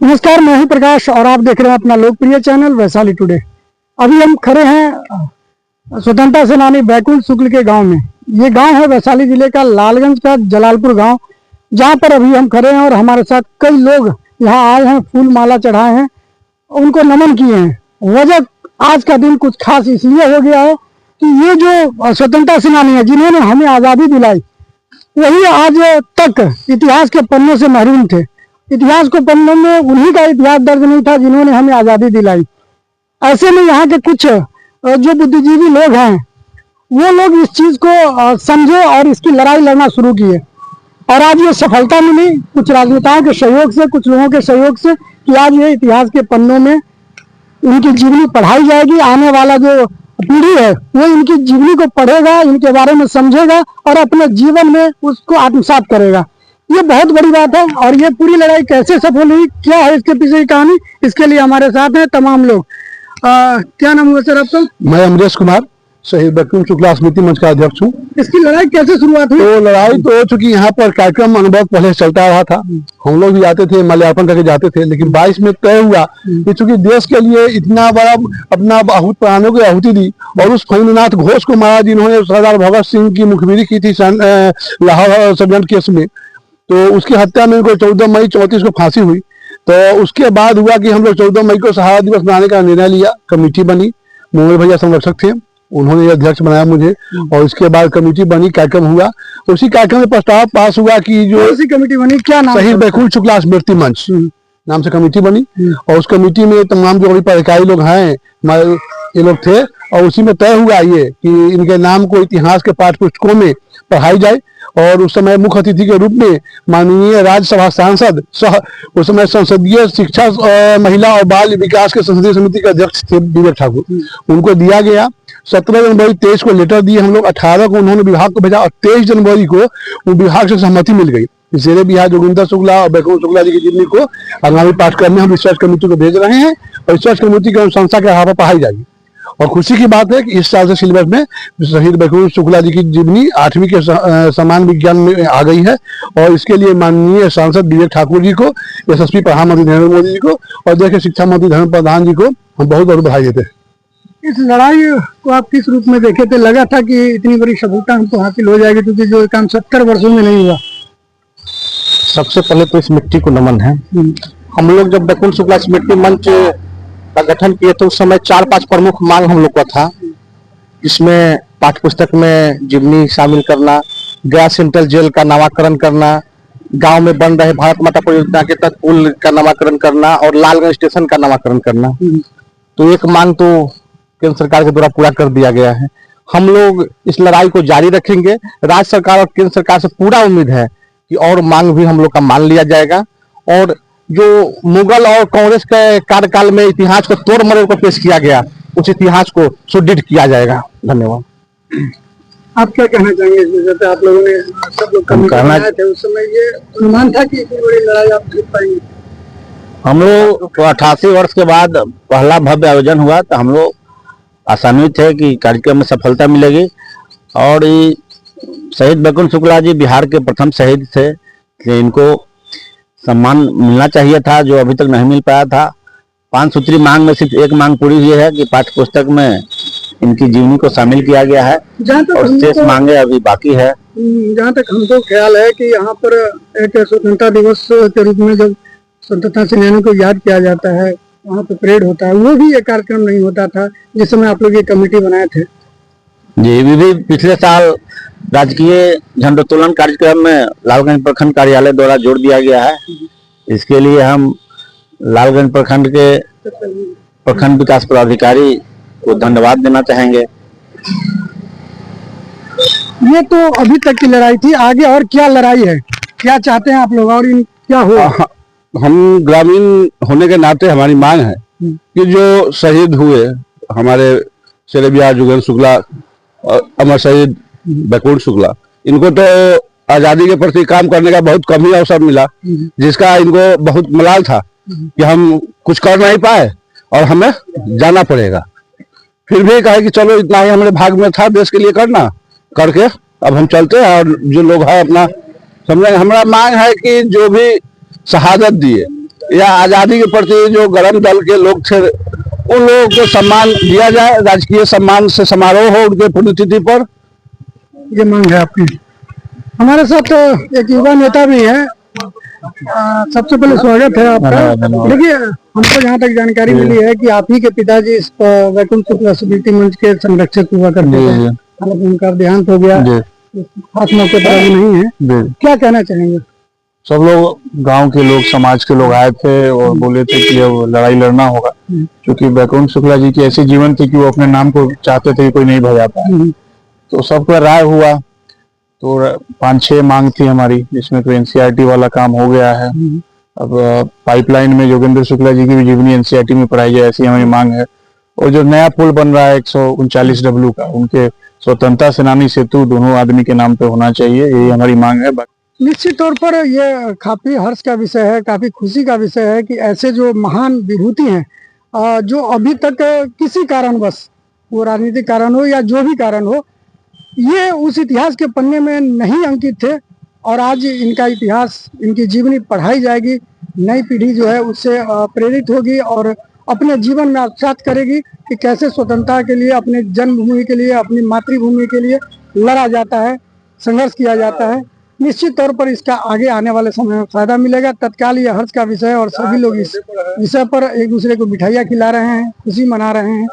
नमस्कार, मैं हूं प्रकाश और आप देख रहे हैं अपना लोकप्रिय चैनल वैशाली टुडे। अभी हम खड़े हैं स्वतंत्रता सेनानी बैकुंठ शुक्ल के गांव में। ये गांव है वैशाली जिले का लालगंज का जलालपुर गांव, जहां पर अभी हम खड़े हैं और हमारे साथ कई लोग यहां आए हैं, फूल माला चढ़ाए हैं, उनको नमन किए हैं। वजह आज का दिन कुछ खास इसलिए हो गया है कि ये जो स्वतंत्रता सेनानी है जिन्होंने हमें आज़ादी दिलाई, वही आज तक इतिहास के पन्नों से महरूम थे। इतिहास को पन्नों में उन्हीं का इतिहास दर्ज नहीं था जिन्होंने हमें आज़ादी दिलाई। ऐसे में यहाँ के कुछ जो बुद्धिजीवी लोग हैं, वो लोग इस चीज़ को समझे और इसकी लड़ाई लड़ना शुरू किए और आज ये सफलता मिली कुछ राजनेताओं के सहयोग से, कुछ लोगों के सहयोग से, कि आज ये इतिहास के पन्नों में इनकी जीवनी पढ़ाई जाएगी। आने वाला जो पीढ़ी है वो इनकी जीवनी को पढ़ेगा, इनके बारे में समझेगा और अपने जीवन में उसको आत्मसात करेगा। ये बहुत बड़ी बात है। और ये पूरी लड़ाई कैसे सफल हुई, क्या है इसके पीछे की कहानी, इसके लिए हमारे साथ हैं तमाम लोग। क्या नाम हुआ सर आपका? मैं अमरेश कुमार, शहीद बैकुंठ शुक्ला स्मृति मंच का अध्यक्ष हूँ। इसकी लड़ाई कैसे शुरुआत हुई? तो लड़ाई तो हो चुकी, यहाँ पर कार्यक्रम अनुभव पहले चलता रहा था, हम लोग भी आते थे, माल्यार्पण करके जाते थे। लेकिन 22 में तय हुआ कि चूंकि देश के लिए इतना बड़ा अपना प्राणों की आहुति दी और उस फणीनाथ घोष को मारा जिन्होंने सरदार भगत सिंह की मुखबिरी की थी लाहौर षड्यंत्र केस में, तो उसकी हत्या में इनको 14 मई 34 को फांसी हुई। तो उसके बाद हुआ कि हम लोग 14 मई को शहादत दिवस मनाने का निर्णय लिया। कमेटी बनी, मोहन भैया संरक्षक थे, उन्होंने अध्यक्ष बनाया मुझे और उसके बाद कमेटी बनी, कार्यक्रम हुआ। उसी कार्यक्रम में प्रस्ताव पास हुआ कि जो कमेटी बनी, क्या नाम? शहीद बैकुंठ शुक्ला स्मृति मंच नाम से कमेटी बनी और उस कमेटी में तमाम जो अभी पदाधिकारी लोग हैं हमारे ये लोग थे और उसी में तय हुआ ये कि इनके नाम को इतिहास के पाठ्य पुस्तकों में पढ़ाई जाए। और उस समय मुख्य अतिथि के रूप में माननीय राज्यसभा सांसद उस समय संसदीय शिक्षा महिला और बाल विकास के संसदीय समिति के अध्यक्ष थे विवेक ठाकुर, उनको दिया गया। 17 जनवरी 23 को लेटर दिए हम लोग, 18 को उन्होंने विभाग को भेजा और 23 जनवरी को विभाग से सहमति मिल गई। शेरे बिहार जोगिंदर शुक्ला और बैकुंठ शुक्ला जी की जीवनी को आगामी पाठ्यक्रम में हम रिसर्च कमेटी को भेज रहे हैं और रिसर्च कमेटी की अनुशंसा के आधार पर पढ़ाई जाएगी। और खुशी की बात है कि इस साल से सिलेबस में शहीद बैकुंठ शुक्ला जी की जीवनी 8वीं के समान विज्ञान में आ गई है और इसके लिए माननीय सांसद विवेक ठाकुर जी को, यशस्वी प्रधानमंत्री नरेंद्र मोदी जी को और देश के शिक्षा मंत्री धर्मेंद्र प्रधान जी को हम बहुत बहुत बधाई देते हैं। इस लड़ाई को आप किस रूप में देखे थे? लगा था कि इतनी बड़ी सफलता हमको हासिल हो जाएगी, क्योंकि जो काम 70 वर्षों में नहीं हुआ। सबसे पहले तो इस मिट्टी को नमन है। हम लोग जब बैकुंठ शुक्ला स्मृति मंच का गठन किए तो उस समय 4-5 प्रमुख मांग हम लोग का था, जिसमें पाठ्य पुस्तक में जीवनी शामिल करना, गया सेंट्रल जेल का नामाकरण करना, गांव में बन रहे भारत माता परियोजना के तहत पुल का नामाकरण करना और लालगंज स्टेशन का नामाकरण करना। तो एक मांग तो केंद्र सरकार के द्वारा पूरा कर दिया गया है। हम लोग इस लड़ाई को जारी रखेंगे। राज्य सरकार और केंद्र सरकार से पूरा उम्मीद है कि और मांग भी हम लोग का मान लिया जाएगा और जो मुगल और कांग्रेस के कार्यकाल में इतिहास को तोड़ मरोड़ को पेश किया गया, उस इतिहास को सुदृढ़ किया जाएगा। धन्यवाद। आप क्या कहना चाहेंगे इस विषय पे? आप लोगों ने सब लोग कहना थे उस समय, ये अनुमान था कि इतनी बड़ी लड़ाई आप जीत पाएंगे? हम लोग 88 वर्ष के बाद पहला भव्य आयोजन हुआ तो हम लोग आशान्वित थे कि कार्यक्रम में सफलता मिलेगी। और शहीद बैकुंठ शुक्ला जी बिहार के प्रथम शहीद थे, इनको सम्मान मिलना चाहिए था जो अभी तक नहीं मिल पाया था। 5 सूत्री मांग में सिर्फ एक मांग पूरी हुई है कि पाठ्य पुस्तक में इनकी जीवनी को शामिल किया गया है और शेष मांगे अभी बाकी है। जहाँ तक हमको ख्याल है कि यहाँ पर एक स्वतंत्रता दिवस के रूप में जब स्वतंत्रता सेनानियों को याद किया जाता है, वहाँ पे परेड होता है, वो भी एक कार्यक्रम नहीं होता था जिस समय आप लोग ये कमेटी बनाए थे। जी, भी पिछले साल राजकीय झंडोत्तोलन कार्यक्रम में लालगंज प्रखंड कार्यालय द्वारा जोड़ दिया गया है। इसके लिए हम लालगंज प्रखंड के प्रखंड विकास पदाधिकारी को धन्यवाद देना चाहेंगे। ये तो अभी तक की लड़ाई थी, आगे और क्या लड़ाई है, क्या चाहते हैं आप लोग और क्या हो? हम ग्रामीण होने के नाते हमारी मांग है कि जो शहीद हुए हमारे शेरे बिहार जोगिंदर शुक्ला अमर शहीद बैकुंठ शुक्ला, इनको तो आजादी के प्रति काम करने का बहुत कम ही अवसर मिला, जिसका इनको बहुत मलाल था कि हम कुछ कर नहीं पाए और हमें जाना पड़ेगा। फिर भी कहे कि चलो इतना ही हमारे भाग में था देश के लिए करना, करके अब हम चलते हैं और जो लोग हैं अपना समझेंगे। हमारा मांग है कि जो भी शहादत दिए या आजादी के प्रति जो गरम दल के लोग थे उन लोगों को सम्मान दिया जाए, राजकीय सम्मान से समारोह हो उनके पुण्यतिथि पर। ये मांग है आपकी। हमारे साथ एक युवा नेता भी है। सबसे पहले स्वागत है आपका। देखिए, हमको जहाँ तक जानकारी मिली है कि आप ही के पिताजी इस वैकुंठ शुक्ला स्मृति मंच के संरक्षक हुआ करते थे, हालांकि उनका देहांत हो गया, खास मौके पर अभी नहीं है। क्या कहना चाहेंगे? सब लोग गांव के लोग, समाज के लोग आए थे और बोले थे कि अब लड़ाई लड़ना होगा, क्योंकि वैकुंठ शुक्ला जी की ऐसी जीवन थी कि वो अपने नाम को चाहते थे कि कोई नहीं भजा पाए। तो सबका राय हुआ, तो 5-6 मांग थी हमारी, जिसमें तो एनसीईआरटी वाला काम हो गया है। अब पाइपलाइन में योगेंद्र शुक्ला जी की भी जीवनी एनसीईआरटी में पढ़ाई जाए, ऐसी हमारी मांग है। और जो नया पुल बन रहा है 139 डब्ल्यू का, उनके स्वतंत्रता सेनानी सेतु दोनों आदमी के नाम पे होना चाहिए, यही हमारी मांग है। निश्चित तौर पर ये काफी हर्ष का विषय है, काफी खुशी का विषय है कि ऐसे जो महान विभूति हैं जो अभी तक किसी कारणवश, वो राजनीतिक कारण हो या जो भी कारण हो, ये उस इतिहास के पन्ने में नहीं अंकित थे और आज इनका इतिहास, इनकी जीवनी पढ़ाई जाएगी। नई पीढ़ी जो है उससे प्रेरित होगी और अपने जीवन में आत्मसात करेगी कि कैसे स्वतंत्रता के लिए, अपने जन्मभूमि के लिए, अपनी मातृभूमि के लिए लड़ा जाता है, संघर्ष किया जाता है। निश्चित तौर पर इसका आगे आने वाले समय में फायदा मिलेगा। तत्काल ये हर्ष का विषय है और सभी लोग इस विषय पर एक दूसरे को मिठाइयाँ खिला रहे हैं, खुशी मना रहे हैं।